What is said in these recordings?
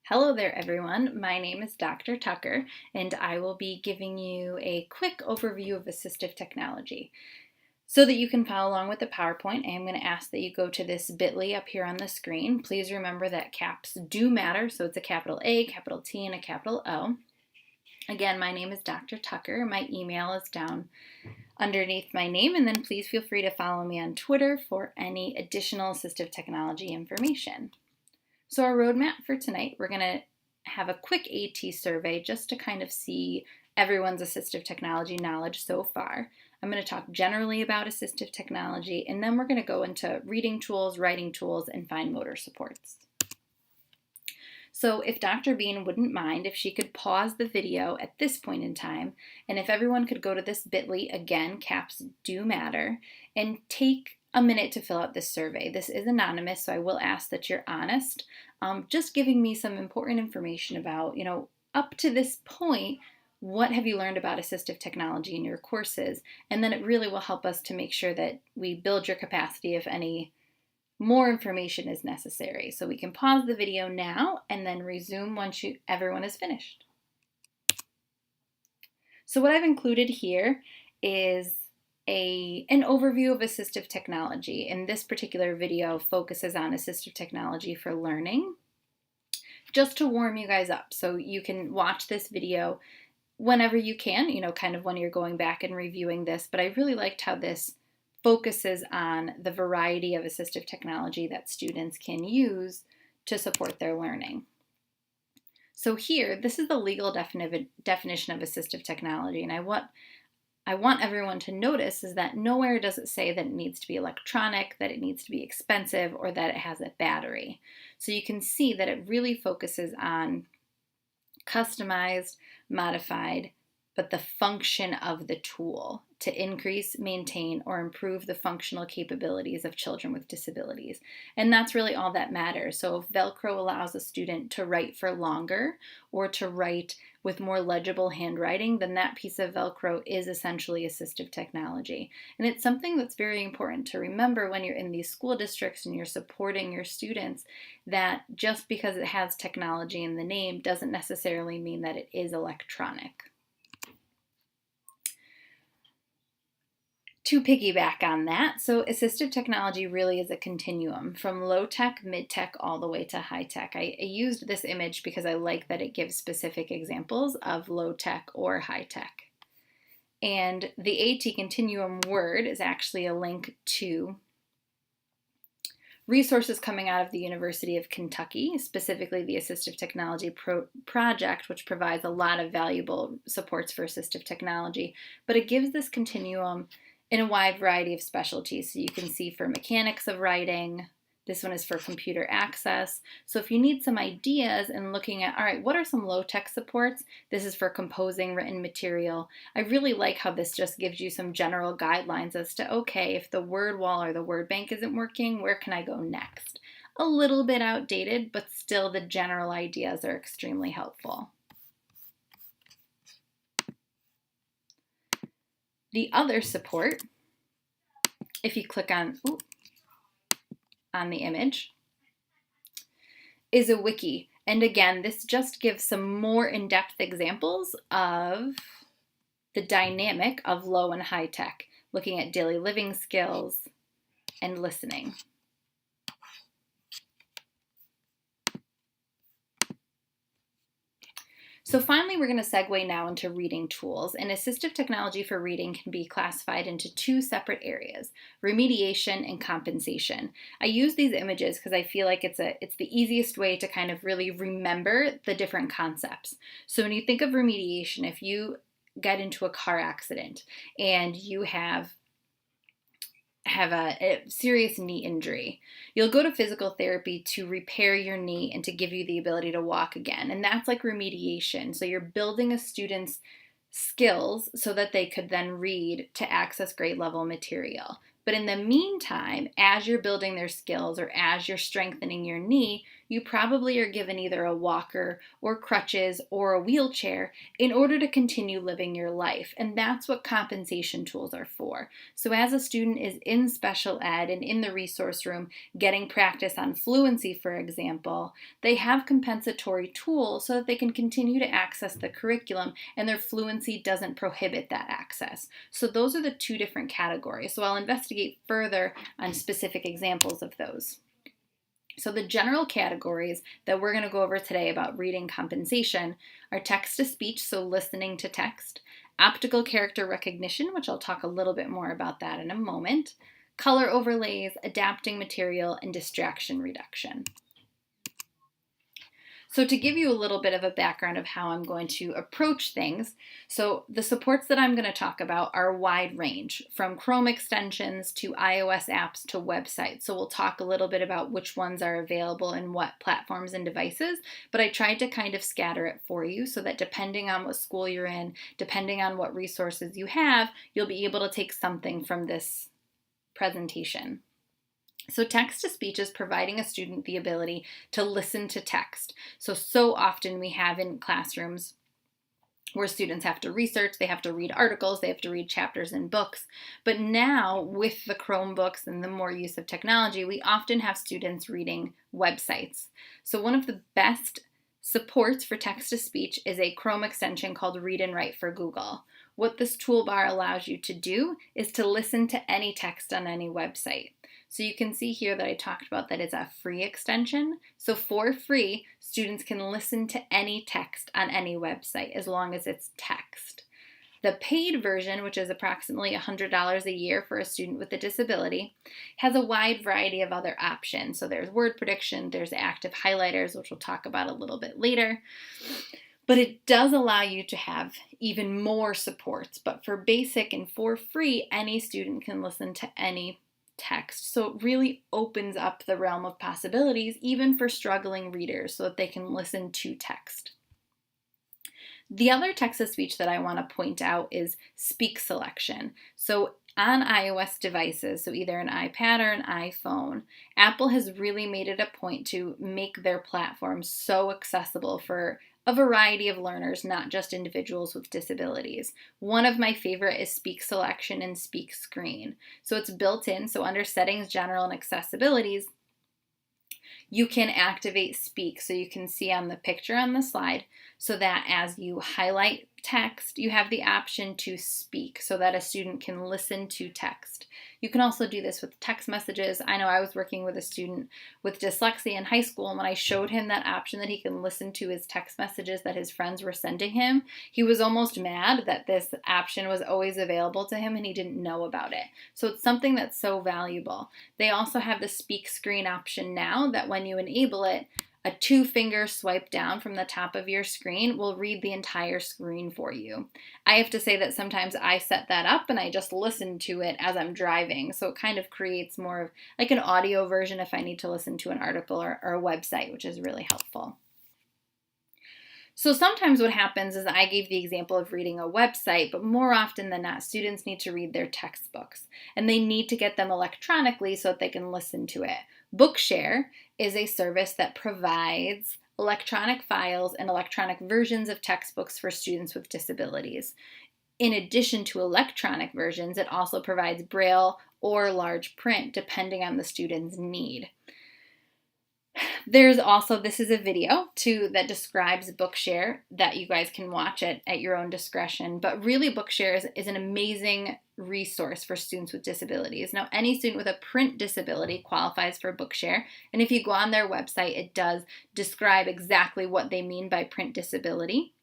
Hello there, everyone. My name is Dr. Tucker, and I will be giving you a quick overview of assistive technology. So that you can follow along with the PowerPoint, I am going to ask that you go to this bit.ly up here on the screen. Please remember that caps do matter, so it's a capital A, capital T, and a capital O. Again, my name is Dr. Tucker. My email is down underneath my name, and then please feel free to follow me on Twitter for any additional assistive technology information. So our roadmap for tonight, we're going to have a quick AT survey just to kind of see everyone's assistive technology knowledge so far. I'm going to talk generally about assistive technology, and then we're going to go into reading tools, writing tools, and fine motor supports. So if Dr. Bean wouldn't mind, if she could pause the video at this point in time, and if everyone could go to this bit.ly, again, caps do matter, and take a minute to fill out this survey. This is anonymous, so I will ask that you're honest. Just giving me some important information about, up to this point, what have you learned about assistive technology in your courses? And then it really will help us to make sure that we build your capacity if any more information is necessary. So we can pause the video now and then resume once everyone is finished. So what I've included here is an overview of assistive technology, and this particular video focuses on assistive technology for learning. Just to warm you guys up, so you can watch this video whenever you can, kind of when you're going back and reviewing this, but I really liked how this focuses on the variety of assistive technology that students can use to support their learning. So here, this is the legal definition of assistive technology, and what I want everyone to notice is that nowhere does it say that it needs to be electronic, that it needs to be expensive, or that it has a battery. So you can see that it really focuses on customized, modified, but the function of the tool to increase, maintain, or improve the functional capabilities of children with disabilities. And that's really all that matters. So if Velcro allows a student to write for longer or to write with more legible handwriting, then that piece of Velcro is essentially assistive technology. And it's something that's very important to remember when you're in these school districts and you're supporting your students, that just because it has technology in the name doesn't necessarily mean that it is electronic. To piggyback on that, so assistive technology really is a continuum from low tech, mid tech, all the way to high tech. I used this image because I like that it gives specific examples of low tech or high tech. And the AT Continuum word is actually a link to resources coming out of the University of Kentucky, specifically the Assistive Technology Project, which provides a lot of valuable supports for assistive technology. But it gives this continuum in a wide variety of specialties. So you can see for mechanics of writing, this one is for computer access. So if you need some ideas and looking at, all right, what are some low-tech supports? This is for composing written material. I really like how this just gives you some general guidelines as to, okay, if the word wall or the word bank isn't working, where can I go next? A little bit outdated, but still the general ideas are extremely helpful. The other support, if you click on the image, is a wiki. And again, this just gives some more in-depth examples of the dynamic of low and high tech, looking at daily living skills and listening. So finally, we're going to segue now into reading tools. And assistive technology for reading can be classified into two separate areas, remediation and compensation. I use these images because I feel like it's the easiest way to kind of really remember the different concepts. So when you think of remediation, if you get into a car accident and you have a serious knee injury, you'll go to physical therapy to repair your knee and to give you the ability to walk again. And that's like remediation. So you're building a student's skills so that they could then read to access grade level material. But in the meantime, as you're building their skills or as you're strengthening your knee, you probably are given either a walker or crutches or a wheelchair in order to continue living your life. And that's what compensation tools are for. So as a student is in special ed and in the resource room getting practice on fluency, for example, they have compensatory tools so that they can continue to access the curriculum and their fluency doesn't prohibit that access. So those are the two different categories. So I'll investigate further on specific examples of those. So the general categories that we're going to go over today about reading compensation are text-to-speech, so listening to text, optical character recognition, which I'll talk a little bit more about that in a moment, color overlays, adapting material, and distraction reduction. So to give you a little bit of a background of how I'm going to approach things, so the supports that I'm going to talk about are a wide range, from Chrome extensions to iOS apps to websites. So we'll talk a little bit about which ones are available in what platforms and devices, but I tried to kind of scatter it for you so that depending on what school you're in, depending on what resources you have, you'll be able to take something from this presentation. So text-to-speech is providing a student the ability to listen to text. So often we have in classrooms where students have to research, they have to read articles, they have to read chapters in books. But now with the Chromebooks and the more use of technology, we often have students reading websites. So one of the best supports for text-to-speech is a Chrome extension called Read and Write for Google. What this toolbar allows you to do is to listen to any text on any website. So you can see here that I talked about that it's a free extension. So for free, students can listen to any text on any website as long as it's text. The paid version, which is approximately $100 a year for a student with a disability, has a wide variety of other options. So there's word prediction, there's active highlighters, which we'll talk about a little bit later. But it does allow you to have even more supports. But for basic and for free, any student can listen to any text. So it really opens up the realm of possibilities, even for struggling readers, so that they can listen to text. The other text-to-speech that I want to point out is speak selection. So on iOS devices, so either an iPad or an iPhone, Apple has really made it a point to make their platform so accessible for a variety of learners, not just individuals with disabilities. One of my favorite is Speak Selection and Speak Screen. So it's built in, so under Settings, General, and Accessibilities, you can activate Speak. So you can see on the picture on the slide, so that as you highlight text, you have the option to speak so that a student can listen to text. You can also do this with text messages. I know I was working with a student with dyslexia in high school, and when I showed him that option that he can listen to his text messages that his friends were sending him, he was almost mad that this option was always available to him and he didn't know about it. So it's something that's so valuable. They also have the Speak Screen option now that when you enable it, a 2-finger swipe down from the top of your screen will read the entire screen for you. I have to say that sometimes I set that up and I just listen to it as I'm driving, so it kind of creates more of like an audio version if I need to listen to an article or a website, which is really helpful. So sometimes what happens is I gave the example of reading a website, but more often than not, students need to read their textbooks, and they need to get them electronically so that they can listen to it. Bookshare is a service that provides electronic files and electronic versions of textbooks for students with disabilities. In addition to electronic versions, it also provides Braille or large print, depending on the student's need. There's also, this is a video too that describes Bookshare that you guys can watch it at your own discretion, but really Bookshare is an amazing resource for students with disabilities. Now, any student with a print disability qualifies for Bookshare, and if you go on their website, it does describe exactly what they mean by print disability.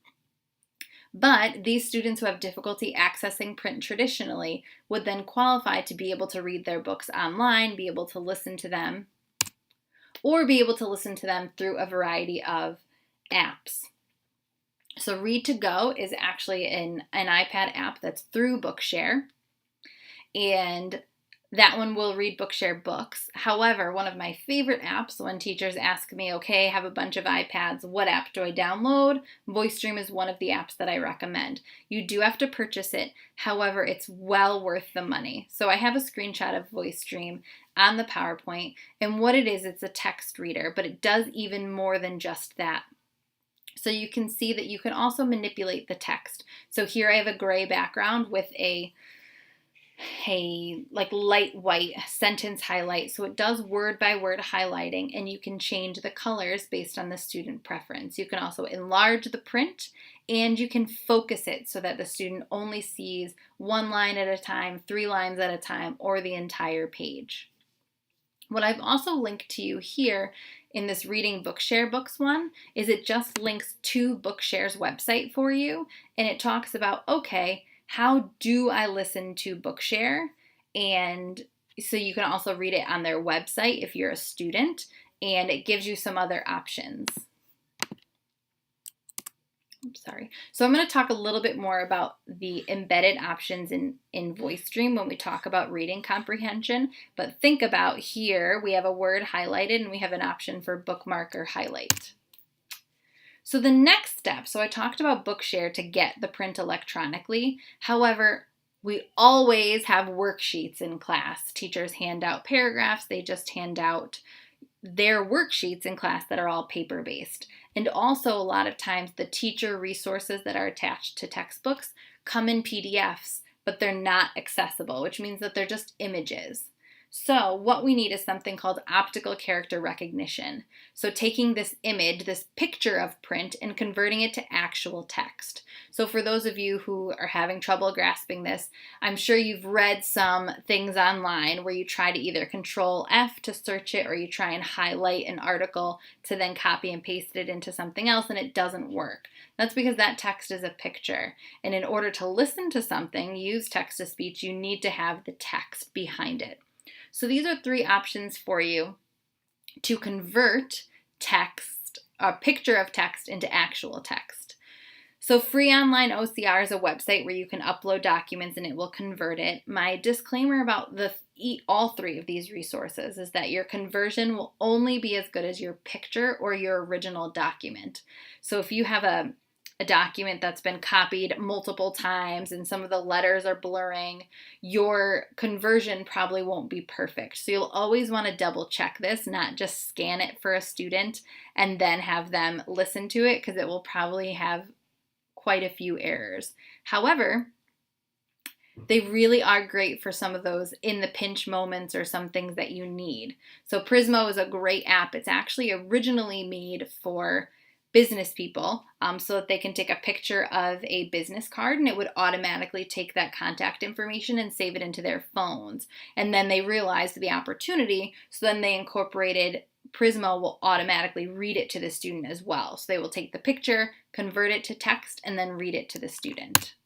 But these students who have difficulty accessing print traditionally would then qualify to be able to read their books online, be able to listen to them, or be able to listen to them through a variety of apps. So Read2Go is actually an iPad app that's through Bookshare, and that one will read Bookshare books. However, one of my favorite apps when teachers ask me, okay, I have a bunch of iPads, what app do I download? VoiceStream is one of the apps that I recommend. You do have to purchase it. However, it's well worth the money. So I have a screenshot of VoiceStream on the PowerPoint, and what it is, it's a text reader, but it does even more than just that. So you can see that you can also manipulate the text. So here I have a gray background with a like light white sentence highlight. So it does word by word highlighting, and you can change the colors based on the student preference. You can also enlarge the print, and you can focus it so that the student only sees one line at a time, 3 lines at a time, or the entire page. What I've also linked to you here in this Reading Bookshare Books one is it just links to Bookshare's website for you, and it talks about, okay, how do I listen to Bookshare? And so you can also read it on their website if you're a student, and it gives you some other options. So I'm going to talk a little bit more about the embedded options in VoiceStream when we talk about reading comprehension. But think about here, we have a word highlighted and we have an option for bookmark or highlight. So the next step, so I talked about Bookshare to get the print electronically. However, we always have worksheets in class. Teachers hand out paragraphs, they just hand out their worksheets in class that are all paper-based. And also a lot of times the teacher resources that are attached to textbooks come in PDFs, but they're not accessible, which means that they're just images. So what we need is something called optical character recognition. So taking this image, this picture of print, and converting it to actual text. So for those of you who are having trouble grasping this, I'm sure you've read some things online where you try to either Control F to search it, or you try and highlight an article to then copy and paste it into something else, and it doesn't work. That's because that text is a picture. And in order to listen to something, use text-to-speech, you need to have the text behind it. So these are 3 options for you to convert text, a picture of text, into actual text. So Free Online OCR is a website where you can upload documents and it will convert it. My disclaimer about all 3 of these resources is that your conversion will only be as good as your picture or your original document. So if you have a document that's been copied multiple times and some of the letters are blurring, your conversion probably won't be perfect. So you'll always want to double check this, not just scan it for a student and then have them listen to it, because it will probably have quite a few errors. However, they really are great for some of those in the pinch moments or some things that you need. So Prismo is a great app. It's actually originally made for business people so that they can take a picture of a business card and it would automatically take that contact information and save it into their phones. And then they realized the opportunity, so then they incorporated Prismo will automatically read it to the student as well. So they will take the picture, convert it to text, and then read it to the student.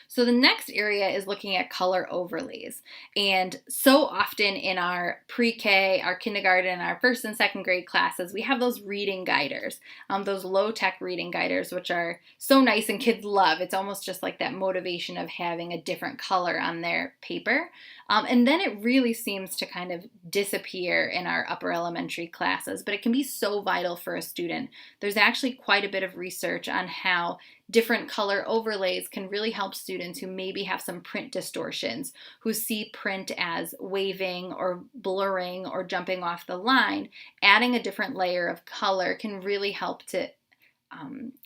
So the next area is looking at color overlays. And so often in our pre-K, our kindergarten, our 1st and 2nd grade classes, we have those reading guiders, those low-tech reading guiders, which are so nice and kids love. It's almost just like that motivation of having a different color on their paper. And then it really seems to kind of disappear in our upper elementary classes, but it can be so vital for a student. There's actually quite a bit of research on how different color overlays can really help students who maybe have some print distortions, who see print as waving or blurring or jumping off the line. Adding a different layer of color can really help to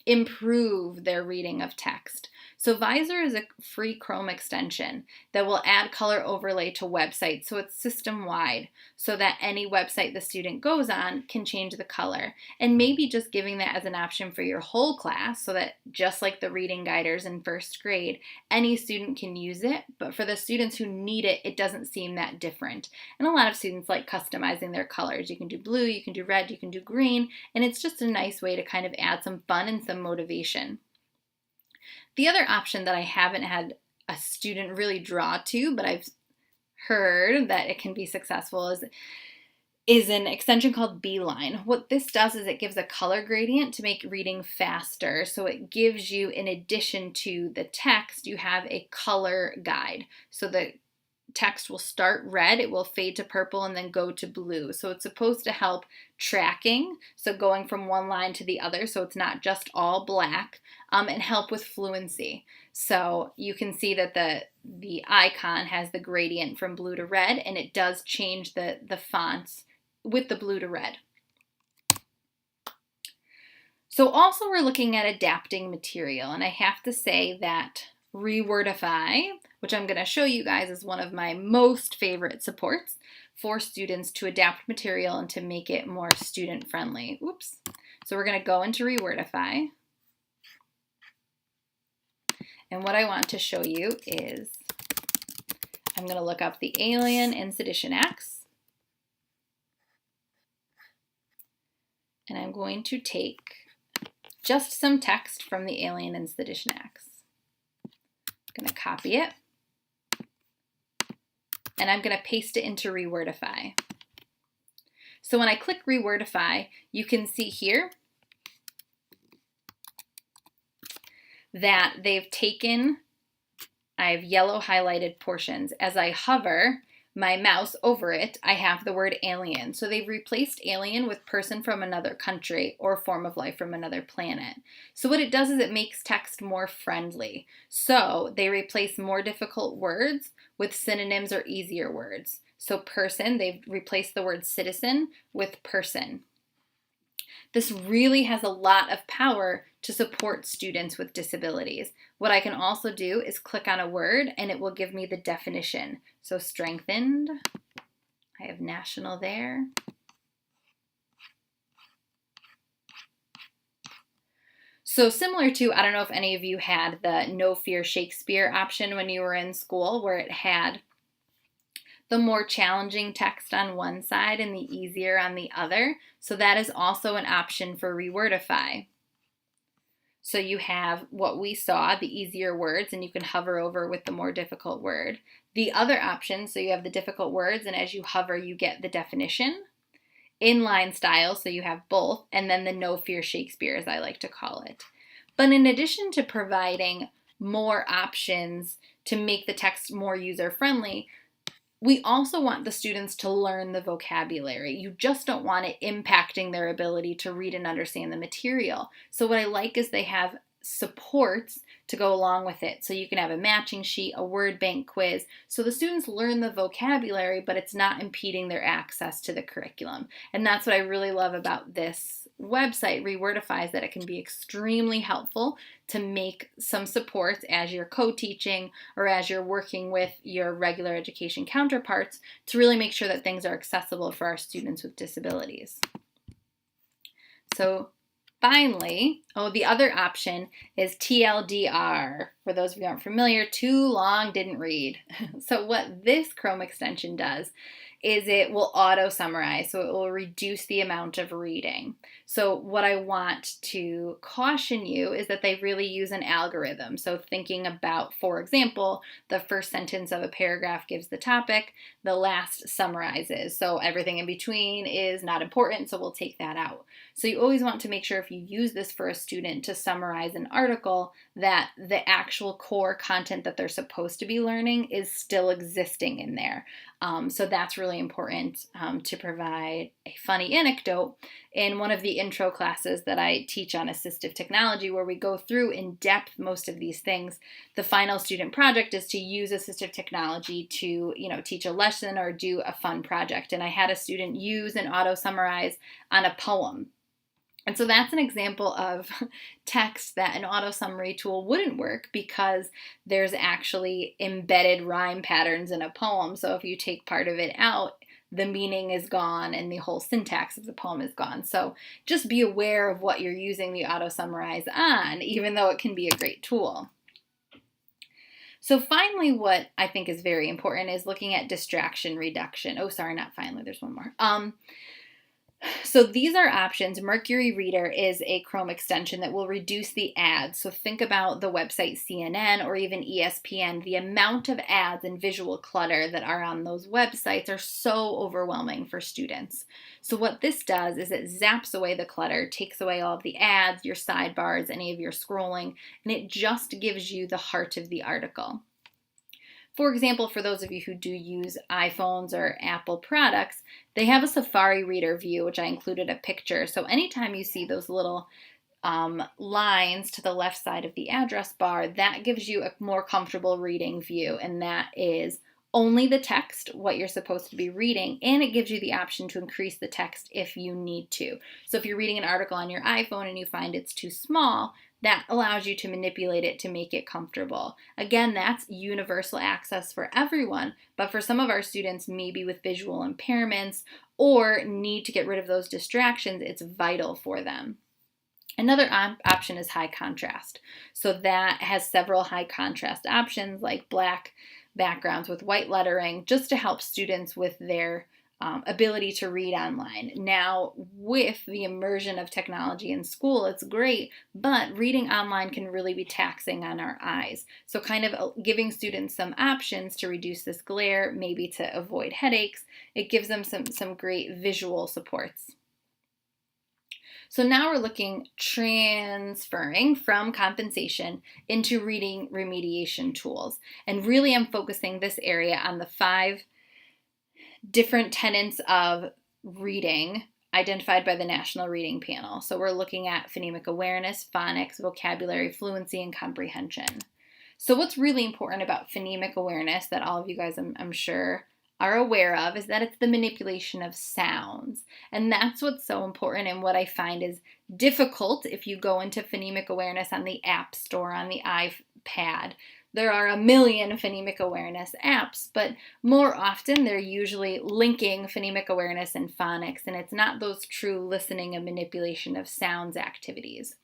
improve their reading of text. So Visor is a free Chrome extension that will add color overlay to websites, so it's system-wide, so that any website the student goes on can change the color. And maybe just giving that as an option for your whole class, so that just like the reading guiders in 1st grade, any student can use it, but for the students who need it, it doesn't seem that different. And a lot of students like customizing their colors. You can do blue, you can do red, you can do green, and it's just a nice way to kind of add some fun and some motivation. The other option that I haven't had a student really draw to, but I've heard that it can be successful, is an extension called Beeline. What this does is it gives a color gradient to make reading faster. So it gives you, in addition to the text, you have a color guide. So the text will start red, it will fade to purple, and then go to blue. So it's supposed to help tracking, so going from one line to the other, so it's not just all black, and help with fluency. So you can see that the icon has the gradient from blue to red, and it does change the fonts with the blue to red. So also we're looking at adapting material, and I have to say that Rewordify, which I'm going to show you guys, is one of my most favorite supports for students to adapt material and to make it more student friendly. Oops. So we're going to go into Rewordify. And what I want to show you is I'm going to look up the Alien in Sedition Acts. And I'm going to take just some text from the Alien in Sedition Acts. I'm going to copy it, and I'm going to paste it into Rewordify. So when I click Rewordify, you can see here that they've taken, I have yellow highlighted portions. As I hover my mouse over it, I have the word alien. So they've replaced alien with person from another country or form of life from another planet. So what it does is it makes text more friendly. So they replace more difficult words with synonyms or easier words. So person, they've replaced the word citizen with person. This really has a lot of power to support students with disabilities. What I can also do is click on a word and it will give me the definition. So strengthened, I have national there. So similar to, I don't know if any of you had the No Fear Shakespeare option when you were in school, where it had the more challenging text on one side and the easier on the other. So that is also an option for Rewordify. So you have what we saw, the easier words, and you can hover over with the more difficult word. The other option, so you have the difficult words, and as you hover, you get the definition. Inline style, so you have both, and then the No Fear Shakespeare, as I like to call it. But in addition to providing more options to make the text more user-friendly, we also want the students to learn the vocabulary. You just don't want it impacting their ability to read and understand the material. So what I like is they have supports to go along with it. So you can have a matching sheet, a word bank quiz. So the students learn the vocabulary, but it's not impeding their access to the curriculum. And that's what I really love about this website, Rewordify, is that it can be extremely helpful to make some supports as you're co-teaching or as you're working with your regular education counterparts to really make sure that things are accessible for our students with disabilities. So finally, the other option is TLDR. For those of you who aren't familiar, too long, didn't read. So what this Chrome extension does is it will auto-summarize, so it will reduce the amount of reading. So what I want to caution you is that they really use an algorithm. So thinking about, for example, the first sentence of a paragraph gives the topic, the last summarizes. So everything in between is not important, so we'll take that out. So you always want to make sure if you use this for a student to summarize an article that the actual core content that they're supposed to be learning is still existing in there. So that's really important to provide a funny anecdote. In one of the intro classes that I teach on assistive technology, where we go through in depth most of these things, the final student project is to use assistive technology to, teach a lesson or do a fun project. And I had a student use an auto-summarize on a poem. And so that's an example of text that an auto-summary tool wouldn't work because there's actually embedded rhyme patterns in a poem. So if you take part of it out, the meaning is gone and the whole syntax of the poem is gone. So just be aware of what you're using the auto-summarize on, even though it can be a great tool. So finally, what I think is very important is looking at distraction reduction. Oh, sorry, not finally, there's one more. So these are options. Mercury Reader is a Chrome extension that will reduce the ads. So think about the website CNN or even ESPN. The amount of ads and visual clutter that are on those websites are so overwhelming for students. So what this does is it zaps away the clutter, takes away all of the ads, your sidebars, any of your scrolling, and it just gives you the heart of the article. For example, for those of you who do use iPhones or Apple products, they have a Safari Reader view, which I included a picture. So anytime you see those little lines to the left side of the address bar, that gives you a more comfortable reading view, and that is only the text, what you're supposed to be reading, and it gives you the option to increase the text if you need to. So if you're reading an article on your iPhone and you find it's too small, that allows you to manipulate it to make it comfortable. Again, that's universal access for everyone, but for some of our students, maybe with visual impairments or need to get rid of those distractions, it's vital for them. Another option is high contrast. So that has several high contrast options like black backgrounds with white lettering, just to help students with their ability to read online. Now, with the immersion of technology in school, it's great, but reading online can really be taxing on our eyes. So kind of giving students some options to reduce this glare, maybe to avoid headaches, it gives them some great visual supports. So now we're transferring from compensation into reading remediation tools. And really I'm focusing this area on the 5 different tenets of reading identified by the National Reading Panel. So we're looking at phonemic awareness, phonics, vocabulary, fluency, and comprehension. So what's really important about phonemic awareness that all of you guys, I'm sure, are aware of is that it's the manipulation of sounds. And that's what's so important, and what I find is difficult if you go into phonemic awareness on the App Store, on the iPad. There are a million phonemic awareness apps, but more often they're usually linking phonemic awareness and phonics, and it's not those true listening and manipulation of sounds activities.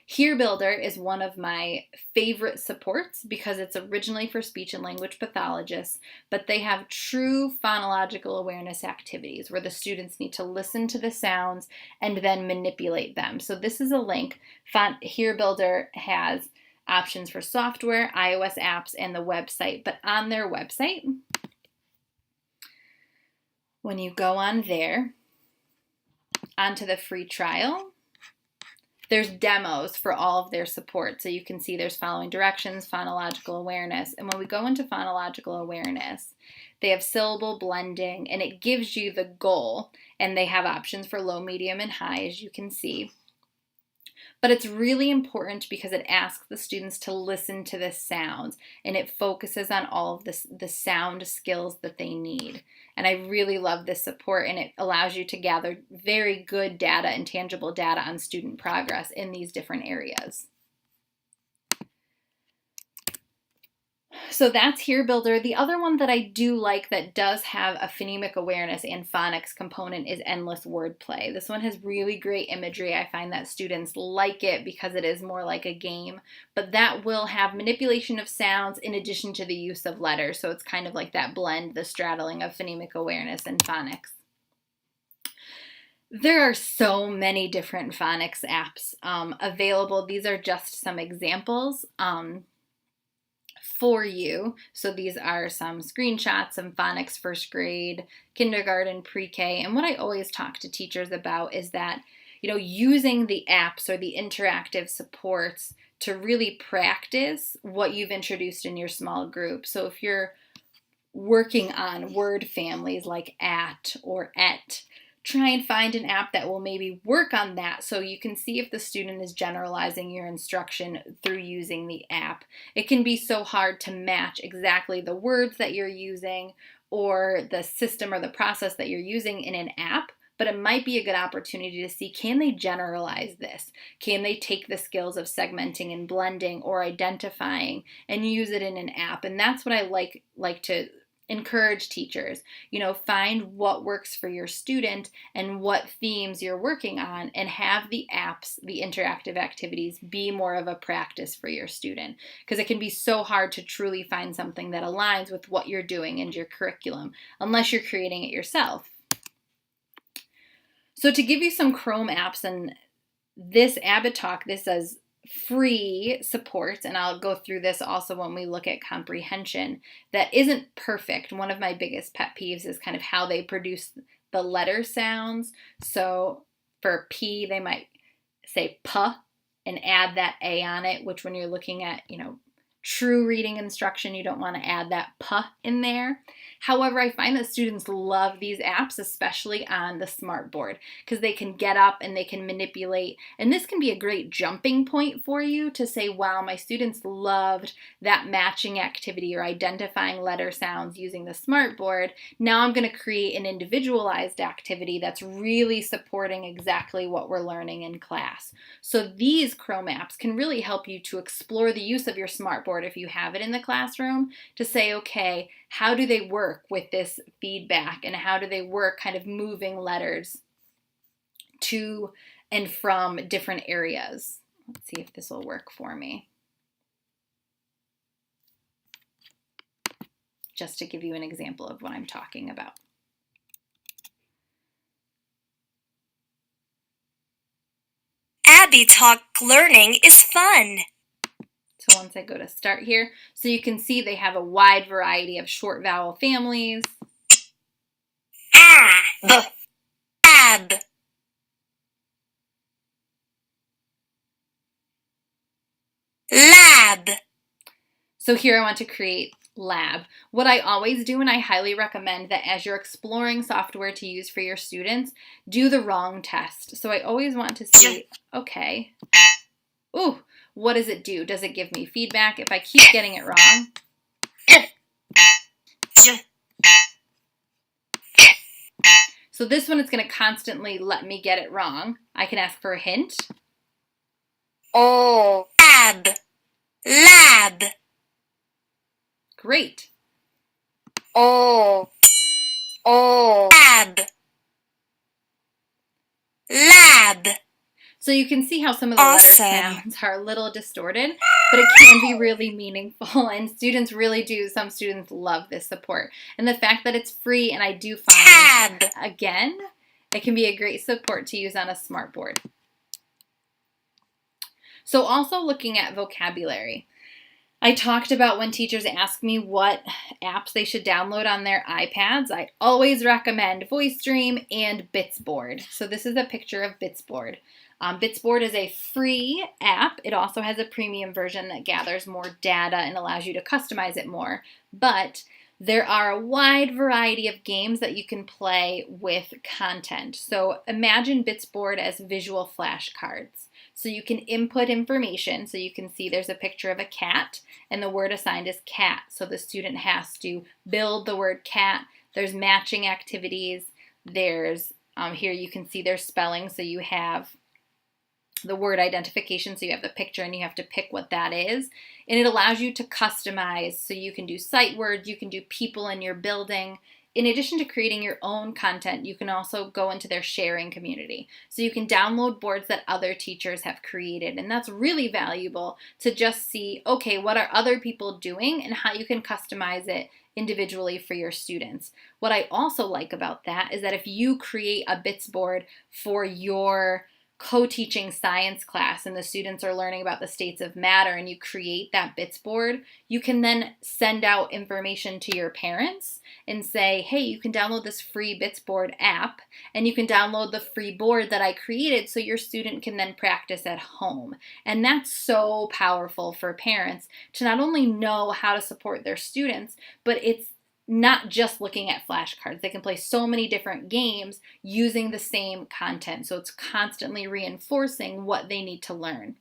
HearBuilder is one of my favorite supports because it's originally for speech and language pathologists, but they have true phonological awareness activities where the students need to listen to the sounds and then manipulate them. So this is a link. HearBuilder has options for software, iOS apps, and the website. But on their website, when you go on there, onto the free trial, there's demos for all of their support. So you can see there's following directions, phonological awareness. And when we go into phonological awareness, they have syllable blending, and it gives you the goal. And they have options for low, medium, and high, as you can see. But it's really important because it asks the students to listen to the sounds, and it focuses on all of the sound skills that they need. And I really love this support, and it allows you to gather very good data and tangible data on student progress in these different areas. So that's HearBuilder. The other one that I do like that does have a phonemic awareness and phonics component is Endless Wordplay. This one has really great imagery. I find that students like it because it is more like a game, but that will have manipulation of sounds in addition to the use of letters. So it's kind of like that blend, the straddling of phonemic awareness and phonics. There are so many different phonics apps available. These are just some examples for you. So these are some screenshots, some phonics first grade, kindergarten, pre-K. And what I always talk to teachers about is that, using the apps or the interactive supports to really practice what you've introduced in your small group. So if you're working on word families like at or et, try and find an app that will maybe work on that so you can see if the student is generalizing your instruction through using the app. It can be so hard to match exactly the words that you're using or the system or the process that you're using in an app, but it might be a good opportunity to see, can they generalize this? Can they take the skills of segmenting and blending or identifying and use it in an app? And that's what I like to encourage teachers, find what works for your student and what themes you're working on, and have the apps, the interactive activities, be more of a practice for your student, because it can be so hard to truly find something that aligns with what you're doing and your curriculum unless you're creating it yourself. So to give you some Chrome apps, and this Abbott Talk, this is free support, and I'll go through this also when we look at comprehension, that isn't perfect. One of my biggest pet peeves is kind of how they produce the letter sounds. So for P, they might say P and add that A on it, which when you're looking at, true reading instruction. You don't want to add that puh in there. However, I find that students love these apps, especially on the smartboard, because they can get up and they can manipulate. And this can be a great jumping point for you to say, wow, my students loved that matching activity or identifying letter sounds using the smartboard. Now I'm going to create an individualized activity that's really supporting exactly what we're learning in class. So these Chrome apps can really help you to explore the use of your smartboard if you have it in the classroom, to say, okay, how do they work with this feedback, and how do they work kind of moving letters to and from different areas? Let's see if this will work for me. Just to give you an example of what I'm talking about. Abby Talk learning is fun. So once I go to start here, so you can see they have a wide variety of short vowel families. Ab, ab. Lab. So here I want to create lab. What I always do, and I highly recommend that as you're exploring software to use for your students, do the wrong test. So I always want to see, okay, ooh, what does it do? Does it give me feedback if I keep getting it wrong? So this one is going to constantly let me get it wrong. I can ask for a hint. Oh, ab, lab. Great. Oh, ab, lab. So you can see how some of the letter sounds are a little distorted, but it can be really meaningful, and students really do. Some students love this support. And the fact that it's free, and I do find, again, it can be a great support to use on a smartboard. So also looking at vocabulary. I talked about when teachers ask me what apps they should download on their iPads. I always recommend VoiceStream and Bitsboard. So this is a picture of Bitsboard. Bitsboard is a free app. It also has a premium version that gathers more data and allows you to customize it more. But there are a wide variety of games that you can play with content. So imagine Bitsboard as visual flashcards. So you can input information. So you can see there's a picture of a cat, and the word assigned is cat. So the student has to build the word cat. There's matching activities. There's, here you can see there's spelling. So you have the word identification, so you have the picture and you have to pick what that is. And it allows you to customize, so you can do sight words, you can do people in your building. In addition to creating your own content, you can also go into their sharing community. So you can download boards that other teachers have created, and that's really valuable to just see, okay, what are other people doing and how you can customize it individually for your students. What I also like about that is that if you create a Bits board for your co-teaching science class and the students are learning about the states of matter, and you create that Bits board, you can then send out information to your parents and say, hey, you can download this free Bits board app, and you can download the free board that I created so your student can then practice at home. And that's so powerful for parents to not only know how to support their students, but it's not just looking at flashcards. They can play so many different games using the same content. So it's constantly reinforcing what they need to learn.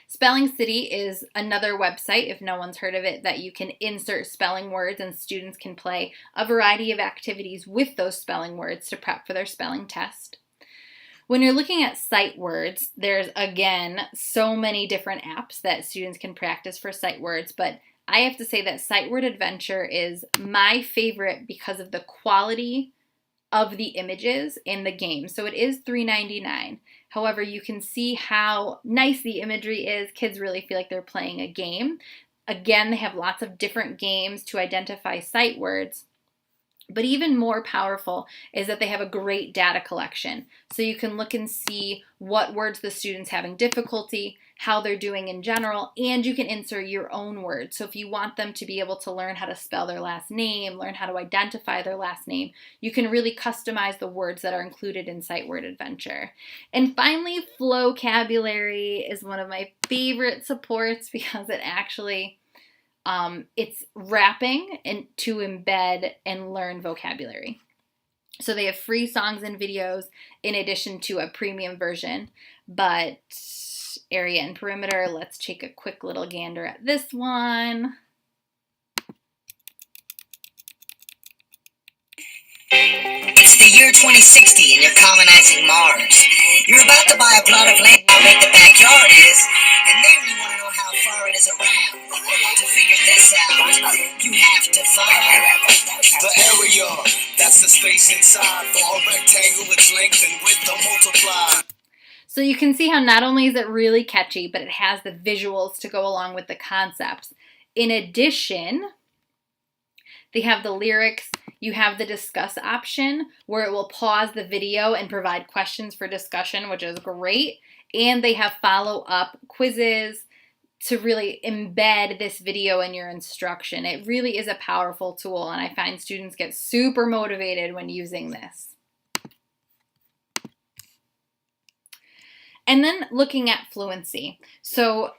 Spelling City is another website, if no one's heard of it, that you can insert spelling words and students can play a variety of activities with those spelling words to prep for their spelling test. When you're looking at sight words, there's, again, so many different apps that students can practice for sight words, but I have to say that Sight Word Adventure is my favorite because of the quality of the images in the game. So it is $3.99. However, you can see how nice the imagery is. Kids really feel like they're playing a game. Again, they have lots of different games to identify sight words. But even more powerful is that they have a great data collection. So you can look and see what words the student's having difficulty, how they're doing in general, and you can insert your own words. So if you want them to be able to learn how to spell their last name, learn how to identify their last name, you can really customize the words that are included in Sight Word Adventure. And finally, Flowcabulary is one of my favorite supports because it actually it's wrapping and to embed and learn vocabulary. So they have free songs and videos in addition to a premium version, but area and perimeter, let's take a quick little gander at this one. It's the year 2060 and you're colonizing Mars. You're about to buy a plot of land how big the backyard is, and then you want to know how far it is around. To figure this out, you have to find the area. That's the space inside. For a rectangle, its length and width are multiplied. So you can see how not only is it really catchy, but it has the visuals to go along with the concepts. In addition, they have the lyrics. You have the discuss option where it will pause the video and provide questions for discussion, which is great. And they have follow-up quizzes to really embed this video in your instruction. It really is a powerful tool, and I find students get super motivated when using this. And then looking at Fluency. So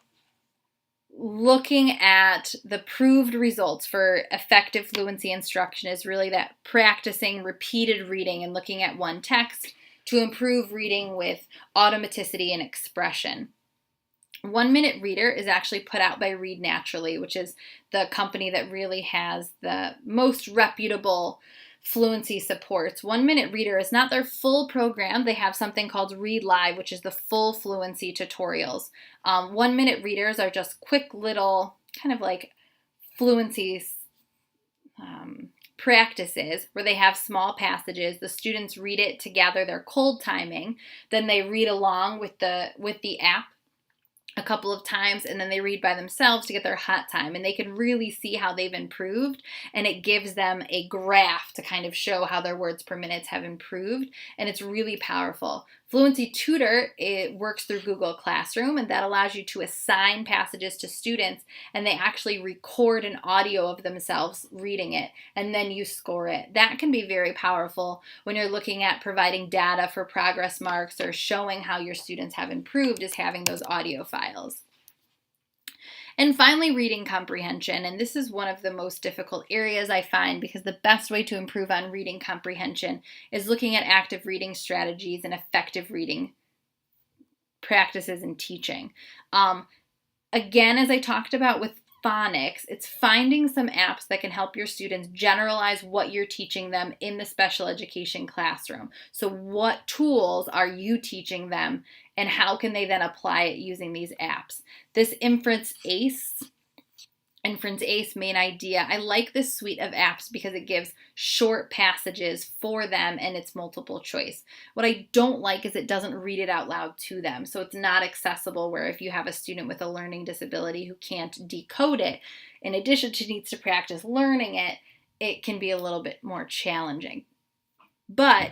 looking at the proved results for effective fluency instruction is really that practicing repeated reading and looking at one text to improve reading with automaticity and expression. 1 Minute Reader is actually put out by Read Naturally, which is the company that really has the most reputable fluency supports. 1 Minute Reader is not their full program. They have something called Read Live, which is the full fluency tutorials. 1 Minute Readers are just quick little kind of like fluency practices where they have small passages. The students read it to gather their cold timing. Then they read along with the app a couple of times, and then they read by themselves to get their hot time, and they can really see how they've improved, and it gives them a graph to kind of show how their words per minute have improved, and it's really powerful. Fluency Tutor, it works through Google Classroom, and that allows you to assign passages to students, and they actually record an audio of themselves reading it, and then you score it. That can be very powerful when you're looking at providing data for progress marks or showing how your students have improved, is having those audio files. And finally, reading comprehension. And this is one of the most difficult areas I find, because the best way to improve on reading comprehension is looking at active reading strategies and effective reading practices and teaching. Again, as I talked about with phonics, it's finding some apps that can help your students generalize what you're teaching them in the special education classroom. So what tools are you teaching them, and how can they then apply it using these apps? This Inference Ace main idea, I like this suite of apps because it gives short passages for them and it's multiple choice. What I don't like is it doesn't read it out loud to them. So it's not accessible, where if you have a student with a learning disability who can't decode it, in addition to needs to practice learning it, it can be a little bit more challenging. But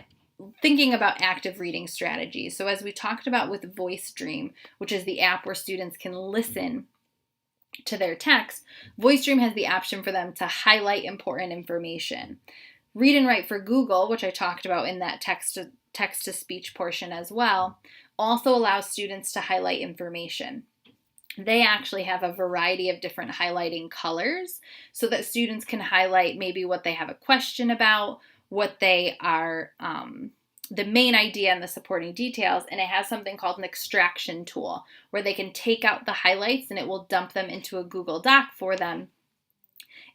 thinking about active reading strategies. So as we talked about with Voice Dream, which is the app where students can listen to their text, Voice Dream has the option for them to highlight important information. Read and Write for Google, which I talked about in that text-to-speech portion as well, also allows students to highlight information. They actually have a variety of different highlighting colors so that students can highlight maybe what they have a question about, what they are, the main idea and the supporting details, and it has something called an extraction tool where they can take out the highlights and it will dump them into a Google Doc for them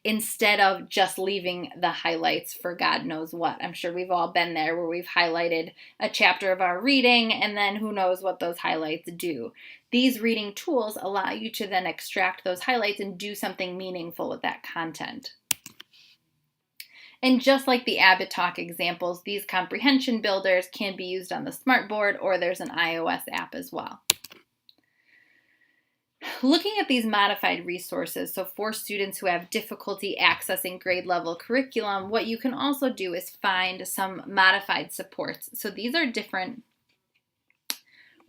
instead of just leaving the highlights for God knows what. I'm sure we've all been there where we've highlighted a chapter of our reading and then who knows what those highlights do. These reading tools allow you to then extract those highlights and do something meaningful with that content. And just like the Abbott Talk examples, these comprehension builders can be used on the smartboard, or there's an iOS app as well. looking at these modified resources, so for students who have difficulty accessing grade level curriculum, what you can also do is find some modified supports. So these are different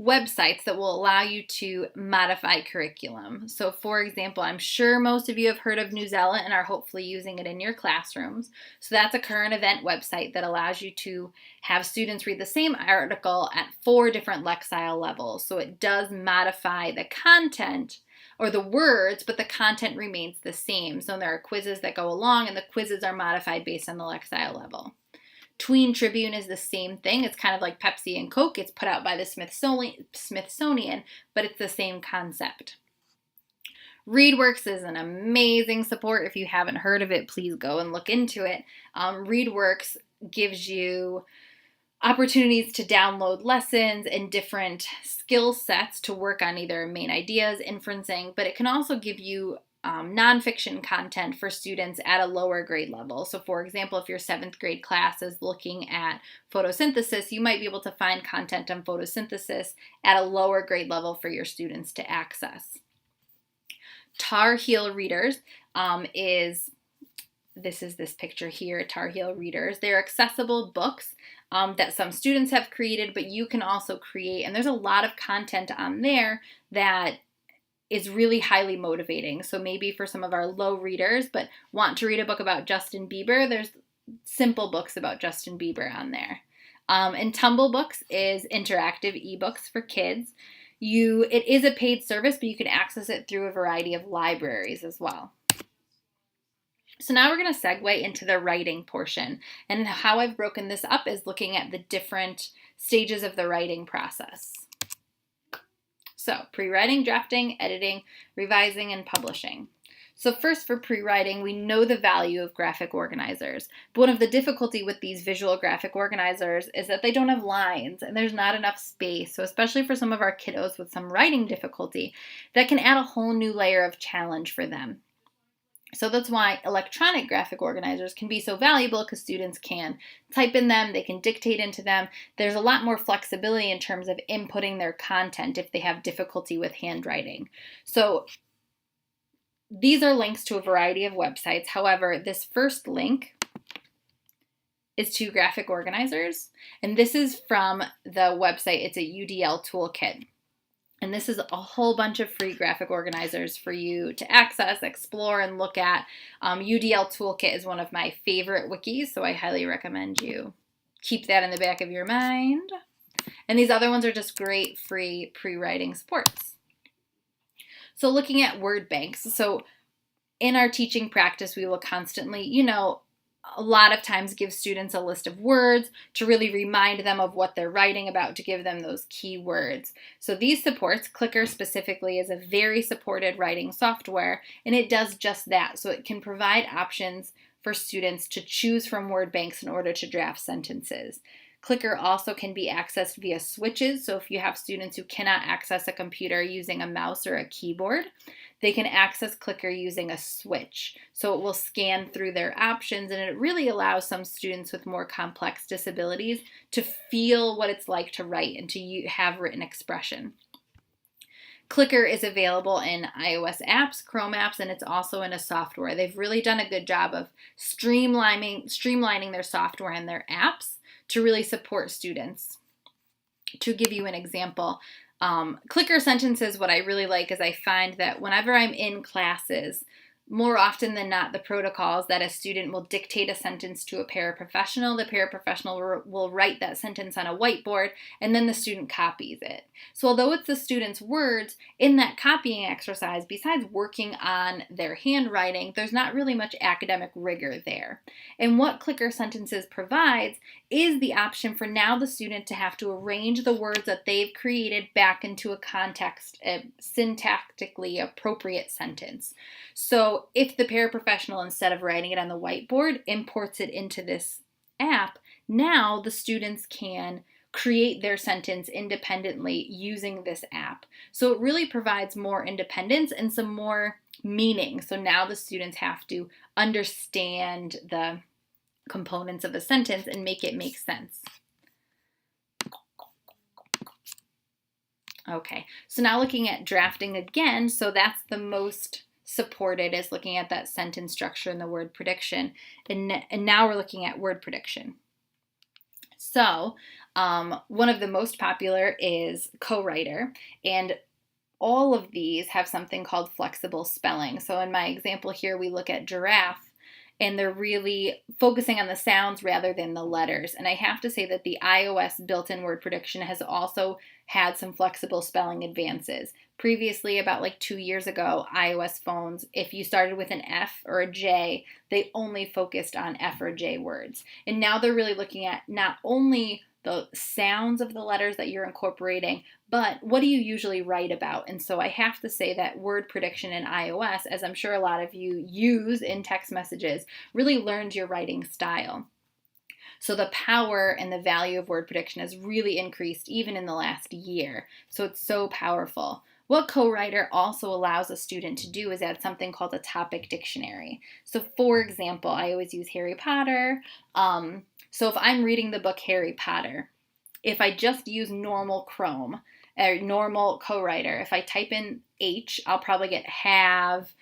websites that will allow you to modify curriculum. So for example, I'm sure most of you have heard of Newsella and are hopefully using it in your classrooms. So that's a current event website that allows you to have students read the same article at 4 different lexile levels. So it does modify the content or the words, but the content remains the same. So there are quizzes that go along, and the quizzes are modified based on the lexile level. Tween Tribune is the same thing. It's kind of like Pepsi and Coke. It's put out by the Smithsonian, but it's the same concept. ReadWorks is an amazing support. If you haven't heard of it, please go and look into it. ReadWorks gives you opportunities to download lessons and different skill sets to work on either main ideas, inferencing, but it can also give you nonfiction content for students at a lower grade level. So for example, if your 7th grade class is looking at photosynthesis, you might be able to find content on photosynthesis at a lower grade level for your students to access. Tar Heel Readers this is this picture here, Tar Heel Readers. They're accessible books that some students have created, but you can also create, and there's a lot of content on there that is really highly motivating. So maybe for some of our low readers but want to read a book about Justin Bieber, there's simple books about Justin Bieber on there. And Tumble Books is interactive ebooks for kids. It is a paid service, but you can access it through a variety of libraries as well. So now we're going to segue into the writing portion. And how I've broken this up is looking at the different stages of the writing process. So pre-writing, drafting, editing, revising, and publishing. So first, for pre-writing, we know the value of graphic organizers. But one of the difficulty with these visual graphic organizers is that they don't have lines and there's not enough space. So especially for some of our kiddos with some writing difficulty, that can add a whole new layer of challenge for them. So that's why electronic graphic organizers can be so valuable, because students can type in them, they can dictate into them. There's a lot more flexibility in terms of inputting their content if they have difficulty with handwriting. So these are links to a variety of websites. However, this first link is to graphic organizers, and this is from the website. It's a UDL toolkit. And this is a whole bunch of free graphic organizers for you to access, explore, and look at. UDL Toolkit is one of my favorite wikis, so I highly recommend you keep that in the back of your mind. And these other ones are just great free pre-writing supports. So looking at word banks. So in our teaching practice, we will constantly, a lot of times give students a list of words to really remind them of what they're writing about, to give them those key words. So these supports, Clicker specifically, is a very supported writing software, and it does just that. So it can provide options for students to choose from word banks in order to draft sentences. Clicker also can be accessed via switches. So if you have students who cannot access a computer using a mouse or a keyboard, they can access Clicker using a switch. So it will scan through their options, and it really allows some students with more complex disabilities to feel what it's like to write and to have written expression. Clicker is available in iOS apps, Chrome apps, and it's also in a software. They've really done a good job of streamlining their software and their apps to really support students. To give you an example, Clicker sentences, what I really like is I find that whenever I'm in classes, more often than not, the protocol is that a student will dictate a sentence to a paraprofessional. The paraprofessional will write that sentence on a whiteboard, and then the student copies it. So although it's the student's words, in that copying exercise, besides working on their handwriting, there's not really much academic rigor there. And what Clicker Sentences provides is the option for now the student to have to arrange the words that they've created back into a context, a syntactically appropriate sentence. So if the paraprofessional, instead of writing it on the whiteboard, imports it into this app, now the students can create their sentence independently using this app. So it really provides more independence and some more meaning. So now the students have to understand the components of a sentence and make it make sense. Okay, so now looking at drafting again, so that's the most supported, is looking at that sentence structure and the word prediction. And now we're looking at word prediction. So one of the most popular is co-writer, and all of these have something called flexible spelling. So in my example here, we look at giraffe, and they're really focusing on the sounds rather than the letters. And I have to say that the iOS built-in word prediction has also had some flexible spelling advances. Previously, about like 2 years ago, iOS phones, if you started with an F or a J, they only focused on F or J words. And now they're really looking at not only the sounds of the letters that you're incorporating, but what do you usually write about? And so I have to say that word prediction in iOS, as I'm sure a lot of you use in text messages, really learns your writing style. So the power and the value of word prediction has really increased even in the last year. So it's so powerful. What co-writer also allows a student to do is add something called a topic dictionary. So for example, I always use Harry Potter. So if I'm reading the book Harry Potter, if I just use normal Chrome, or normal co-writer, if I type in H, I'll probably get have,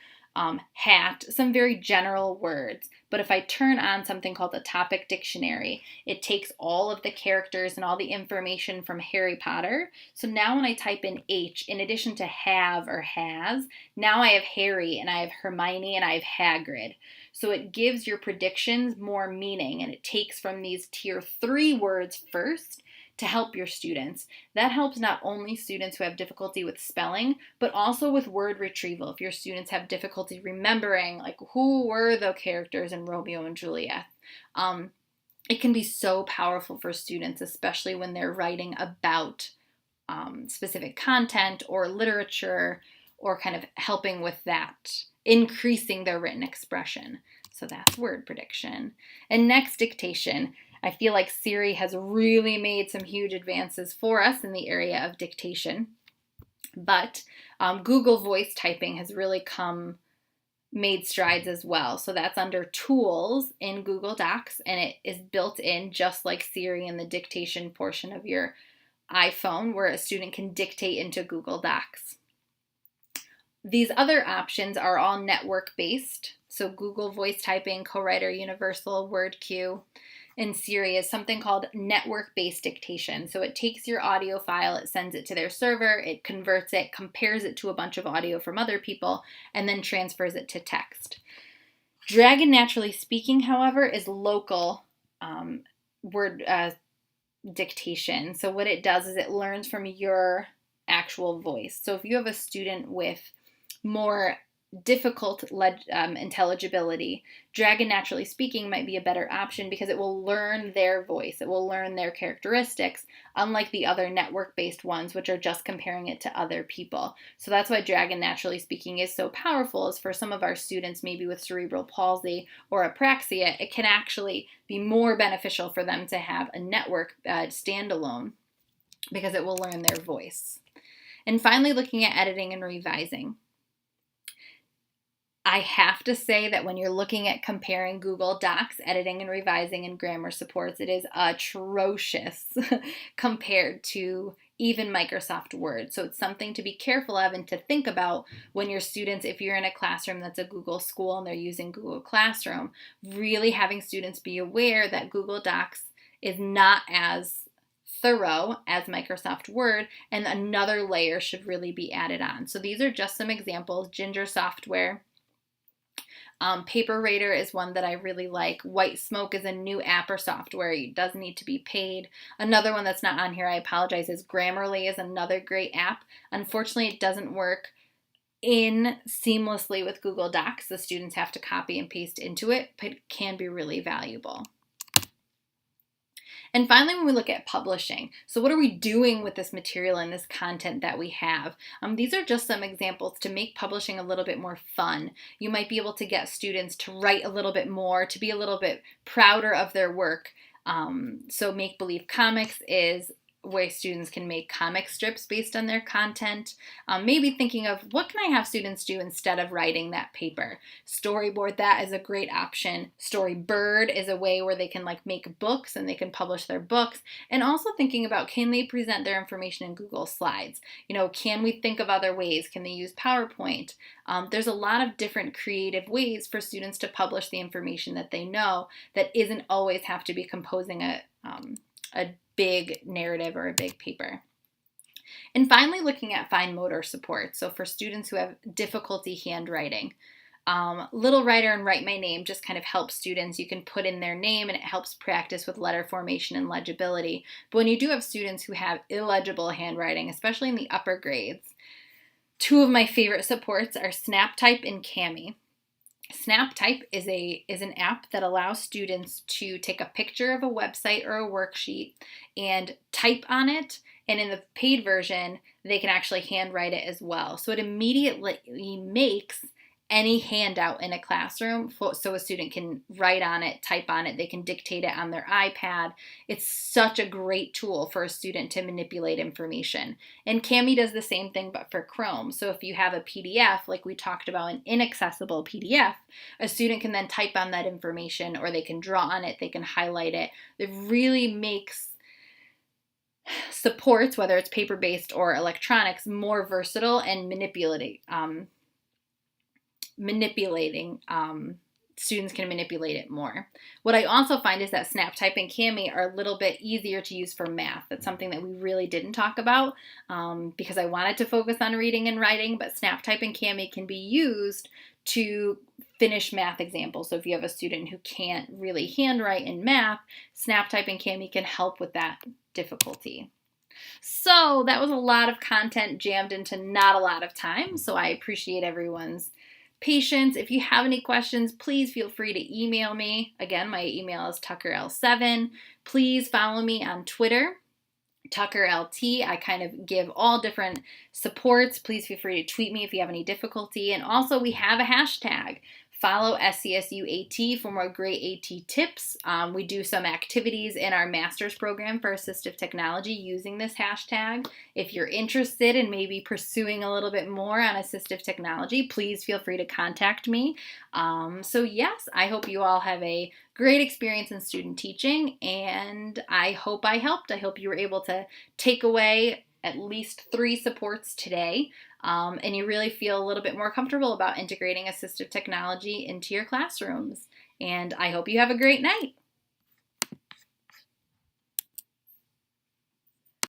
hat, some very general words. But if I turn on something called the topic dictionary, it takes all of the characters and all the information from Harry Potter. So now when I type in H, in addition to have or has, now I have Harry and I have Hermione and I have Hagrid. So it gives your predictions more meaning, and it takes from these tier 3 words first to help your students. That helps not only students who have difficulty with spelling, but also with word retrieval. If your students have difficulty remembering, like, who were the characters in Romeo and Juliet, it can be so powerful for students, especially when they're writing about specific content or literature, or kind of helping with that, increasing their written expression. So that's word prediction. And next, dictation. I feel like Siri has really made some huge advances for us in the area of dictation, but Google voice typing has really made strides as well. So that's under tools in Google Docs, and it is built in just like Siri in the dictation portion of your iPhone, where a student can dictate into Google Docs. These other options are all network-based. So Google voice typing, co-writer, universal, word queue, and Siri is something called network-based dictation. So it takes your audio file, it sends it to their server, it converts it, compares it to a bunch of audio from other people, and then transfers it to text. Dragon Naturally Speaking, however, is local word dictation. So what it does is it learns from your actual voice. So if you have a student with more difficult intelligibility, Dragon Naturally Speaking might be a better option because it will learn their voice, it will learn their characteristics, unlike the other network-based ones, which are just comparing it to other people. So that's why Dragon Naturally Speaking is so powerful, is for some of our students, maybe with cerebral palsy or apraxia, it can actually be more beneficial for them to have a network standalone, because it will learn their voice. And finally, looking at editing and revising. I have to say that when you're looking at comparing Google Docs, editing and revising, and grammar supports, it is atrocious compared to even Microsoft Word. So it's something to be careful of and to think about when your students, if you're in a classroom that's a Google school and they're using Google Classroom, really having students be aware that Google Docs is not as thorough as Microsoft Word, and another layer should really be added on. So these are just some examples. Ginger software. Paper Rater is one that I really like. White Smoke is a new app or software. It does need to be paid. Another one that's not on here, I apologize, is Grammarly is another great app. Unfortunately, it doesn't work in seamlessly with Google Docs. The students have to copy and paste into it, but it can be really valuable. And finally, when we look at publishing, so what are we doing with this material and this content that we have? These are just some examples to make publishing a little bit more fun. You might be able to get students to write a little bit more, to be a little bit prouder of their work. So Make Believe Comics is where students can make comic strips based on their content. Maybe thinking of what can I have students do instead of writing that paper. Storyboard that is a great option. Storybird is a way where they can like make books and they can publish their books. And also thinking about, can they present their information in Google Slides? Can we think of other ways? Can they use PowerPoint? There's a lot of different creative ways for students to publish the information that they know that isn't always have to be composing a big narrative or a big paper. And finally, looking at fine motor support. So for students who have difficulty handwriting, Little Writer and Write My Name just kind of helps students. You can put in their name and it helps practice with letter formation and legibility. But when you do have students who have illegible handwriting, especially in the upper grades, two of my favorite supports are SnapType and Cami. SnapType is an app that allows students to take a picture of a website or a worksheet and type on it, and in the paid version, they can actually handwrite it as well. So it immediately makes any handout in a classroom so a student can write on it, type on it, they can dictate it on their iPad. It's such a great tool for a student to manipulate information. And Cami does the same thing but for Chrome. So if you have a PDF, like we talked about, an inaccessible PDF, a student can then type on that information or they can draw on it, they can highlight it. It really makes supports, whether it's paper-based or electronics, more versatile and manipulating. Students can manipulate it more. What I also find is that SnapType and Cami are a little bit easier to use for math. That's something that we really didn't talk about because I wanted to focus on reading and writing, but SnapType and Cami can be used to finish math examples. So if you have a student who can't really handwrite in math, SnapType and Cami can help with that difficulty. So that was a lot of content jammed into not a lot of time, so I appreciate everyone's patience. If you have any questions, please feel free to email me. Again, my email is tuckerl7. Please follow me on Twitter, TuckerLT. I kind of give all different supports. Please feel free to tweet me if you have any difficulty. And also, we have a hashtag. Follow SCSU AT for more great AT tips. We do some activities in our master's program for assistive technology using this hashtag. If you're interested in maybe pursuing a little bit more on assistive technology, please feel free to contact me. So yes, I hope you all have a great experience in student teaching, and I hope I helped. I hope you were able to take away at least 3 supports today, and you really feel a little bit more comfortable about integrating assistive technology into your classrooms. And I hope you have a great night.